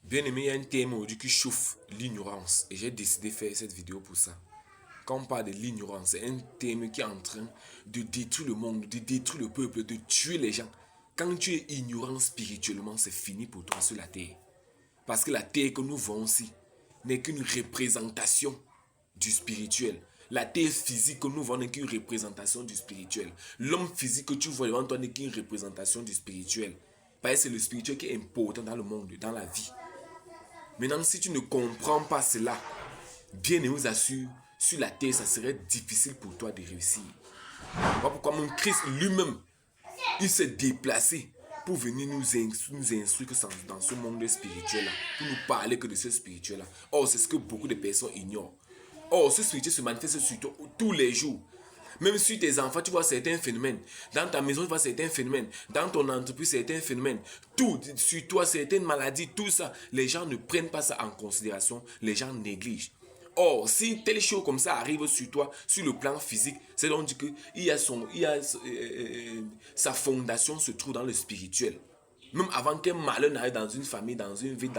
Bien aimé, il y a un thème aujourd'hui qui chauffe l'ignorance et j'ai décidé de faire cette vidéo pour ça. Quand on parle de l'ignorance, c'est un thème qui est en train de détruire le monde, de détruire le peuple, de tuer les gens. Quand tu es ignorant spirituellement, c'est fini pour toi sur la terre. Parce que la terre que nous voyons ici n'est qu'une représentation du spirituel. La terre physique que nous voyons n'est qu'une représentation du spirituel. L'homme physique que tu vois devant toi n'est qu'une représentation du spirituel. Parce que c'est le spirituel qui est important dans le monde, dans la vie. Maintenant, si tu ne comprends pas cela, bien, je vous assure, sur la terre, ça serait difficile pour toi de réussir. Voilà pourquoi mon Christ lui-même, il s'est déplacé pour venir nous instruire dans ce monde spirituel-là, pour nous parler que de ce spirituel-là. Or, c'est ce que beaucoup de personnes ignorent. Or, ce spirituel se manifeste sur toi tous les jours. Même sur tes enfants, tu vois certains phénomènes. Dans ta maison, tu vois certains phénomènes. Dans ton entreprise, certains phénomènes. Tout, sur toi, certaines maladies, tout ça. Les gens ne prennent pas ça en considération. Les gens négligent. Or, si telle chose comme ça arrive sur toi, sur le plan physique, c'est donc que sa fondation se trouve dans le spirituel. Même avant qu'un malheur n'arrive dans une famille, dans une ville,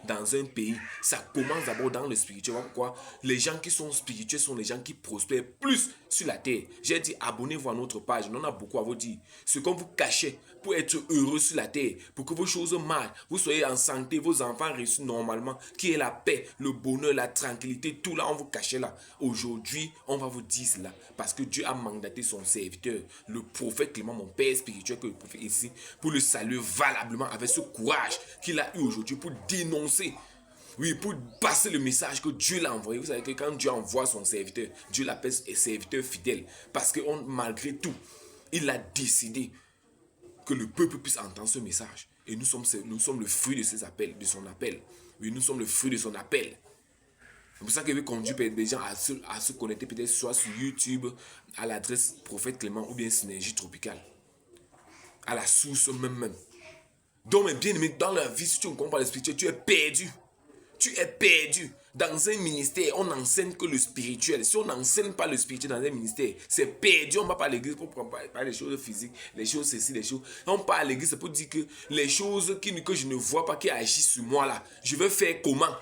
dans un pays, ça commence d'abord dans le spirituel. Pourquoi? Les gens qui sont spirituels sont les gens qui prospèrent plus sur la terre. J'ai dit abonnez-vous à notre page, on en a beaucoup à vous dire. Ce qu'on vous cachez pour être heureux sur la terre, pour que vos choses marchent, vous soyez en santé, vos enfants réussissent normalement, qui est la paix, le bonheur, la tranquillité, tout là on vous cachait là. Aujourd'hui, on va vous dire cela parce que Dieu a mandaté son serviteur, le prophète Clément, mon père spirituel que le prophète ici, pour le saluer valablement avec ce courage qu'il a eu aujourd'hui pour dénoncer. Oui, pour passer le message que Dieu l'a envoyé. Vous savez que quand Dieu envoie son serviteur, Dieu l'appelle serviteur fidèle. Parce que malgré tout, il a décidé que le peuple puisse entendre ce message. Et nous sommes le fruit de ses appels, de son appel. Oui, nous sommes le fruit de son appel. C'est pour ça que je vais conduire des gens à se connecter peut-être soit sur YouTube, à l'adresse Prophète Clément ou bien Synergie Tropicale. À la source même. Donc, mes bien-aimés, dans la vie, si tu ne comprends pas le spirituel, tu es perdu. Tu es perdu. Dans un ministère, on n'enseigne que le spirituel. Si on n'enseigne pas le spirituel dans un ministère, c'est perdu. On ne va pas à l'église pour parler des choses physiques, les choses ceci, les choses. On part à l'église pour dire que les choses que je ne vois pas qui agissent sur moi là, je vais faire comment?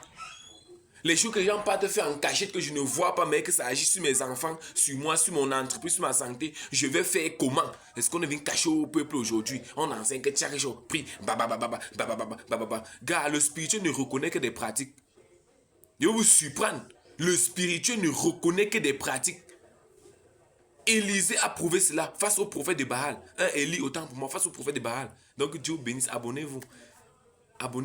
Les choses que les gens partent faire en cachette que je ne vois pas, mais que ça agit sur mes enfants, sur moi, sur mon entreprise, sur ma santé, je vais faire comment? Est-ce qu'on vient cacher au peuple aujourd'hui? On enseigne que chaque jour, prie, Gars, le spirituel ne reconnaît que des pratiques. Je vais vous surprendre. Le spirituel ne reconnaît que des pratiques. Élisée a prouvé cela face au prophète de Baal. Un Élie, autant pour moi, face au prophète de Baal. Donc Dieu bénisse, abonnez-vous. Abonnez-vous.